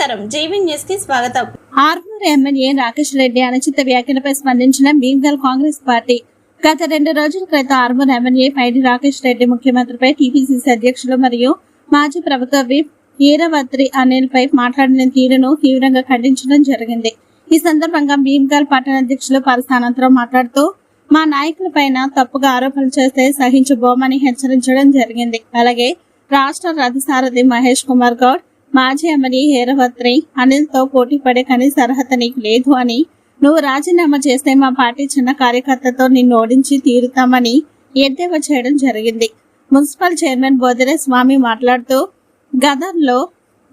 నమస్కారం, GV news కి స్వాగతం. ఆర్మూర్ ఎమ్మెల్యే రాకేష్ రెడ్డి అనుచిత వ్యాఖ్యలపై స్పందించిన భీమ్గల్ కాంగ్రెస్ పార్టీ. గత 2 రోజుల క్రితం ఆర్మూర్ ఎమ్మెల్యే పైడి రాకేష్ రెడ్డి ముఖ్యమంత్రిపై టీపీసీసీ అధ్యక్షులు మరియు మాజీ ప్రభుత్వ విప్ ఈరవత్రి అనిల్ పై మాట్లాడిన తీరును తీవ్రంగా ఖండించడం జరిగింది. ఈ సందర్భంగా భీమ్గల్ పట్టణ అధ్యక్షులు పరస్థానంతరం మాట్లాడుతూ మా నాయకులపైన తప్పుగా ఆరోపణలు చేస్తే సహించబోమని హెచ్చరించడం జరిగింది. అలాగే రాష్ట్ర రథసారథి మహేష్ కుమార్ గౌడ్, మాజీ ఎమ్మెల్యే ఈరవత్రి అనిల్ తో పోటీ పడే కనీస అర్హత నీకు లేదు అని, నువ్వు రాజీనామా చేస్తే మా పార్టీ చిన్న కార్యకర్తతో నిన్ను ఓడించి తీరుతామని ఎద్దేవా చేయడం జరిగింది. మున్సిపల్ చైర్మన్ బోదిరే స్వామి మాట్లాడుతూ గతంలో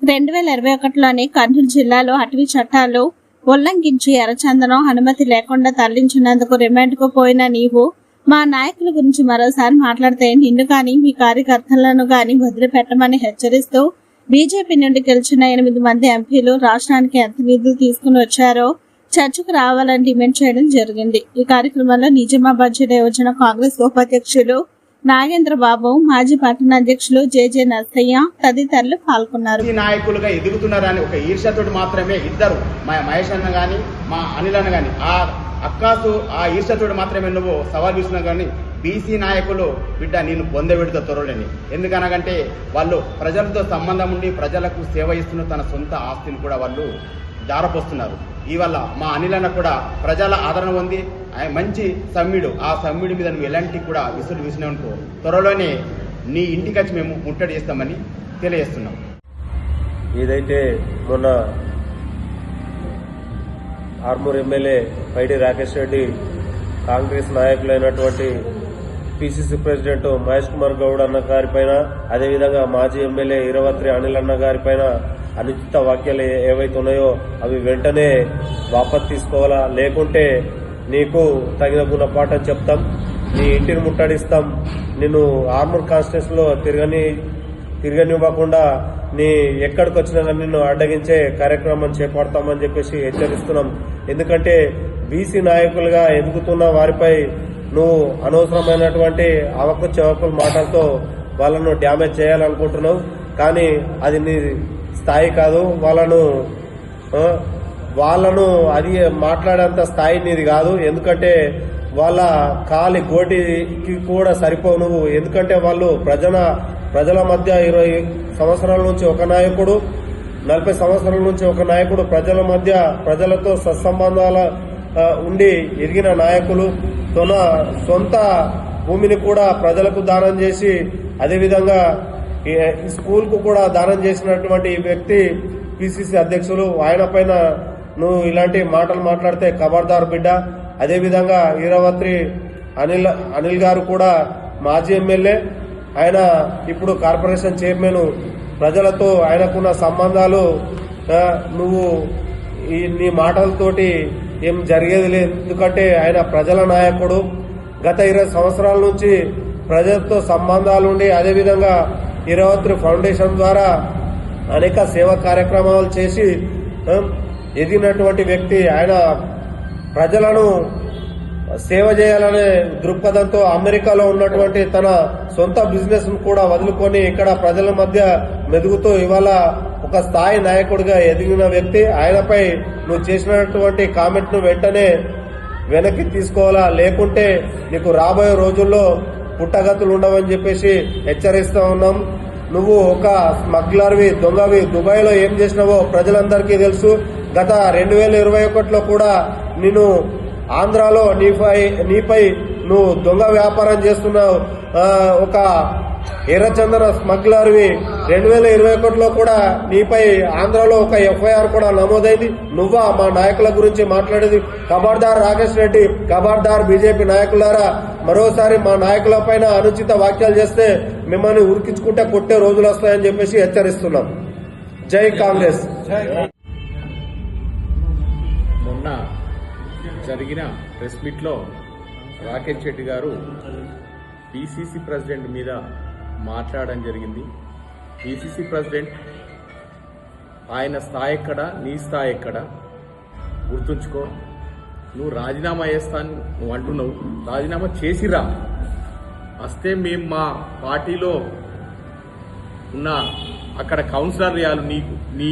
2021లోని కర్నూలు జిల్లాలో అటవీ చట్టాలు ఉల్లంఘించి ఎర్రచందనం అనుమతి లేకుండా తరలించినందుకు రిమాండ్ కు పోయిన నీవు మా నాయకుల గురించి మరోసారి మాట్లాడితే నిన్ను గాని మీ కార్యకర్తలను గాని వదిలిపెట్టమని హెచ్చరిస్తూ బీజేపీ నుండి గెలిచిన 8 మంది ఎంపీలు రాష్ట్రానికి ఎంత నిధులు తీసుకుని వచ్చారో చర్చకు రావాలని డిమాండ్ చేయడం జరిగింది. ఈ కార్యక్రమంలో నిజామాబాద్ జిల్లా యువజన కాంగ్రెస్ ఉపాధ్యక్షులు నాగేంద్ర బాబు, మాజీ పట్టణ అధ్యక్షులు జేజే నర్సయ్య తదితరులు పాల్గొన్నారు. నాయకులుగా ఎదుగుతున్నారని ఒక ఈర్ష్యతోటి మాత్రమే ఇద్దరు, మా మహేష్ అన్న గాని మా అనిల్ అన్న గాని ఆ అక్కాసు ఆ ఈర్ష్యతోటి మాత్రమే నువ్వు సవాల్ చూస్తున్నావు. కానీ బీసీ నాయకులు బిడ్డ నేను పొందబెడుతా త్వరలోని. ఎందుకనగంటే వాళ్ళు ప్రజలతో సంబంధం ఉండి ప్రజలకు సేవ ఇస్తున్న తన సొంత ఆస్తిని కూడా వాళ్ళు జారపోస్తున్నారు. ఇవాళ మా అనిల్ అన్న కూడా ప్రజల ఆదరణ పొంది మంచి సమ్మిడు, ఆ సమ్మిడి మీద నువ్వు ఎలాంటి కూడా విసులు విసిననుకో త్వరలోనే నీ ఇంటికి వచ్చి మేము ముట్టడి చేస్తామని తెలియజేస్తున్నాం. ఏదైతే మొన్న ఆర్మూర్ ఎమ్మెల్యే పైడి రాకేష్ రెడ్డి కాంగ్రెస్ నాయకులైనటువంటి పిసిసి ప్రెసిడెంట్ మహేష్ కుమార్ గౌడ్ అన్న గారిపైన, అదేవిధంగా మాజీ ఎమ్మెల్యే ఈరవత్రి అనిల్ అన్న గారిపైన అనుచిత వ్యాఖ్యలు ఏవైతే ఉన్నాయో అవి వెంటనే వాపసు తీసుకోవాలా, లేకుంటే నీకు తగిన గుణపాఠం చెప్తాం, నీ ఇంటిని ముట్టడిస్తాం, నిన్ను ఆర్మూర్ కాన్స్టిట్యూషన్ లో తిరగనివ్వకుండా నీ ఎక్కడికి వచ్చినా నిన్ను అడ్డగించే కార్యక్రమం చేపడతామని చెప్పేసి హెచ్చరిస్తున్నాం. ఎందుకంటే బీసీ నాయకులుగా ఎదుగుతున్న వారిపై నువ్వు అనవసరమైనటువంటి అవకు చెవకుల మాటలతో వాళ్ళను డ్యామేజ్ చేయాలనుకుంటున్నావు. కానీ అది నీ స్థాయి కాదు. వాళ్ళను అది మాట్లాడేంత స్థాయి నీది కాదు. ఎందుకంటే వాళ్ళ కాలి గోటికి కూడా సరిపోవు నువ్వు. ఎందుకంటే వాళ్ళు ప్రజల మధ్య 20 సంవత్సరాల నుంచి ఒక నాయకుడు, 40 సంవత్సరాల నుంచి ఒక నాయకుడు ప్రజల మధ్య ప్రజలతో సత్సంబంధాల ఉండి ఎదిగిన నాయకులు, తన సొంత భూమిని కూడా ప్రజలకు దానం చేసి అదేవిధంగా ఈ స్కూల్ కు కూడా దానం చేసినటువంటి వ్యక్తి పిసిసి అధ్యక్షులు. ఆయన పైన నువ్వు ఇలాంటి మాటలు మాట్లాడితే ఖబర్దార్ బిడ్డ. అదేవిధంగా ఈరవత్రి అనిల్ గారు కూడా మాజీ ఎమ్మెల్యే, ఆయన ఇప్పుడు కార్పొరేషన్ చైర్మన్. ప్రజలతో ఆయనకున్న సంబంధాలు నువ్వు నీ మాటలతోటి ఏం జరిగేది లేదు. ఎందుకంటే ఆయన ప్రజల నాయకుడు. గత 20 సంవత్సరాల నుంచి ప్రజలతో సంబంధాలుండి అదేవిధంగా ఈరవత్రి ఫౌండేషన్ ద్వారా అనేక సేవా కార్యక్రమాలు చేసి ఎదిగినటువంటి వ్యక్తి. ఆయన ప్రజలను సేవ చేయాలనే దృక్పథంతో అమెరికాలో ఉన్నటువంటి తన సొంత బిజినెస్ ను కూడా వదులుకొని ఇక్కడ ప్రజల మధ్య మెదుగుతూ ఇవాళ ఒక స్థాయి నాయకుడిగా ఎదిగిన వ్యక్తి. ఆయనపై నువ్వు చేసినటువంటి కామెంట్ ను వెంటనే వెనక్కి తీసుకోవాలా, లేకుంటే నీకు రాబోయే రోజుల్లో పుట్టగతులు ఉండవని చెప్పేసి హెచ్చరిస్తా ఉన్నాం. నువ్వు ఒక స్మగ్లర్వి, దొంగవి. దుబాయ్ లో ఏం చేసినావో ప్రజలందరికీ తెలుసు. గత 2021లో కూడా నిన్ను ఆంధ్రాలో నీపై నువ్వు దొంగ వ్యాపారం చేస్తున్నావు. ఒక ఎర్రచందన స్మగ్లర్వి. 2021లో కూడా నీపై ఆంధ్రాలో ఒక ఎఫ్ఐఆర్ కూడా నమోదైంది. నువ్వా మా నాయకుల గురించి మాట్లాడేది? ఖబర్దార్ రాకేష్ రెడ్డి, ఖబర్దార్ బీజేపీ నాయకులారా, మరోసారి మా నాయకుల పైన అనుచిత వ్యాఖ్యలు చేస్తే మిమ్మల్ని ఉరికించుకుంటే కొట్టే రోజులు వస్తాయని చెప్పేసి హెచ్చరిస్తున్నాం. జై కాంగ్రెస్. మొన్న జరిగిన ప్రెస్ మీట్లో రాకేష్ రెడ్డి గారు పిసిసి ప్రెసిడెంట్ మీద మాట్లాడడం జరిగింది. పిసిసి ప్రెసిడెంట్ ఆయన స్థాయి ఎక్కడ, నీ స్థాయి ఎక్కడ గుర్తుంచుకో. నువ్వు రాజీనామా చేస్తాను నువ్వు అంటున్నావు, రాజీనామా చేసిరా. వస్తే మేము మా పార్టీలో ఉన్న అక్కడ కౌన్సిలర్ చేయాలి నీకు. నీ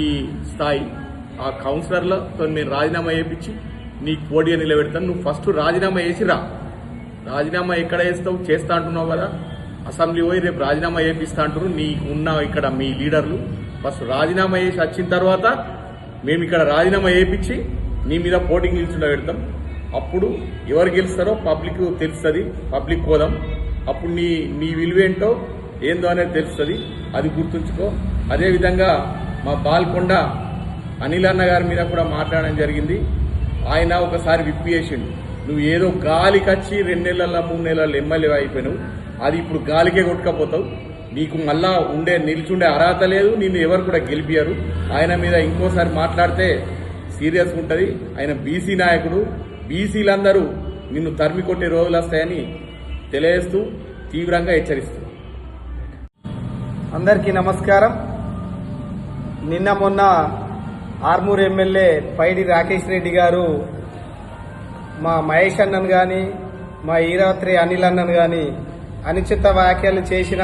స్థాయి. ఆ కౌన్సిలర్లతో నేను రాజీనామా చేయించి నీకు పోటీ నిలబెడతాను. నువ్వు ఫస్ట్ రాజీనామా చేసిరా. రాజీనామా ఎక్కడ చేస్తావు? చేస్తా అంటున్నావు కదా, అసెంబ్లీ పోయి రేపు రాజీనామా చేపిస్తా అంటున్నారు నీకు ఉన్న ఇక్కడ మీ లీడర్లు. ఫస్ట్ రాజీనామా చేసి వచ్చిన తర్వాత మేము ఇక్కడ రాజీనామా చేయించి నీ మీద పోటీకి నిల్చుండ పెడతాం. అప్పుడు ఎవరు గెలుస్తారో పబ్లిక్ తెలుస్తుంది, పబ్లిక్ పోదాం. అప్పుడు నీ విలువేంటో ఏందో అనేది తెలుస్తుంది, అది గుర్తుంచుకో. అదేవిధంగా మా బాల్కొండ అనిల్ అన్న గారి మీద కూడా మాట్లాడడం జరిగింది. ఆయన ఒకసారి విప్పేసిండు. నువ్వు ఏదో గాలికి వచ్చి 2 నెలల 3 నెలల ఎమ్మెల్యే అయిపోయినావు, అది ఇప్పుడు గాలికే కొట్టుకపోతావు. నీకు మళ్ళా నిల్చుండే అర్హత లేదు, నిన్ను ఎవరు కూడా గెలిపారు. ఆయన మీద ఇంకోసారి మాట్లాడితే సీరియస్ ఉంటుంది. ఆయన బీసీ నాయకుడు, బీసీలందరూ నిన్ను తరిమి కొట్టే రోజులు వస్తాయని తెలియజేస్తూ తీవ్రంగా హెచ్చరిస్తూ. అందరికీ నమస్కారం. నిన్న మొన్న ఆర్మూర్ ఎమ్మెల్యే పైడి రాకేష్ రెడ్డి గారు మా మహేష్ అన్నను కానీ మా ఈరాత్రి అనిల్ అన్నను కానీ అనుచిత వ్యాఖ్యలు చేసిన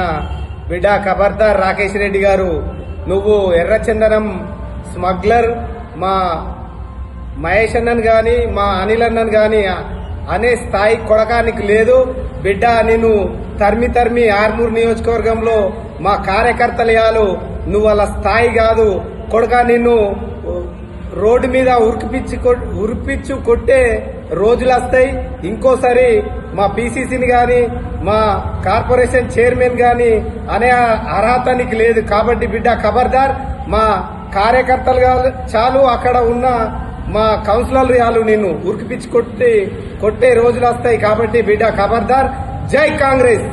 బిడ్డ ఖబర్దార్ రాకేష్ రెడ్డి గారు, నువ్వు ఎర్రచందనం స్మగ్లర్ మా మహేష్ అన్నను కానీ మా అనిల్ అన్నను కానీ అనే స్థాయి కొడకానికి లేదు బిడ్డ. నేను తరిమి ఆర్మూర్ నియోజకవర్గంలో మా కార్యకర్తలు నువ్వు వాళ్ళ స్థాయి కాదు కొడక. నిన్ను రోడ్డు మీద ఉరిపిచ్చు కొట్టే రోజులు వస్తాయి. ఇంకోసారి మా పీసీసీని కానీ మా కార్పొరేషన్ చైర్మన్ కానీ అనే అర్హత నీకు లేదు. కాబట్టి బిడ్డ ఖబర్దార్, మా కార్యకర్తలు చాలు, అక్కడ ఉన్న మా కౌన్సిలర్లు చాలు నిన్ను ఉరికిపిచ్చి కొట్టే రోజులు వస్తాయి. కాబట్టి బిడ్డ ఖబర్దార్. జై కాంగ్రెస్.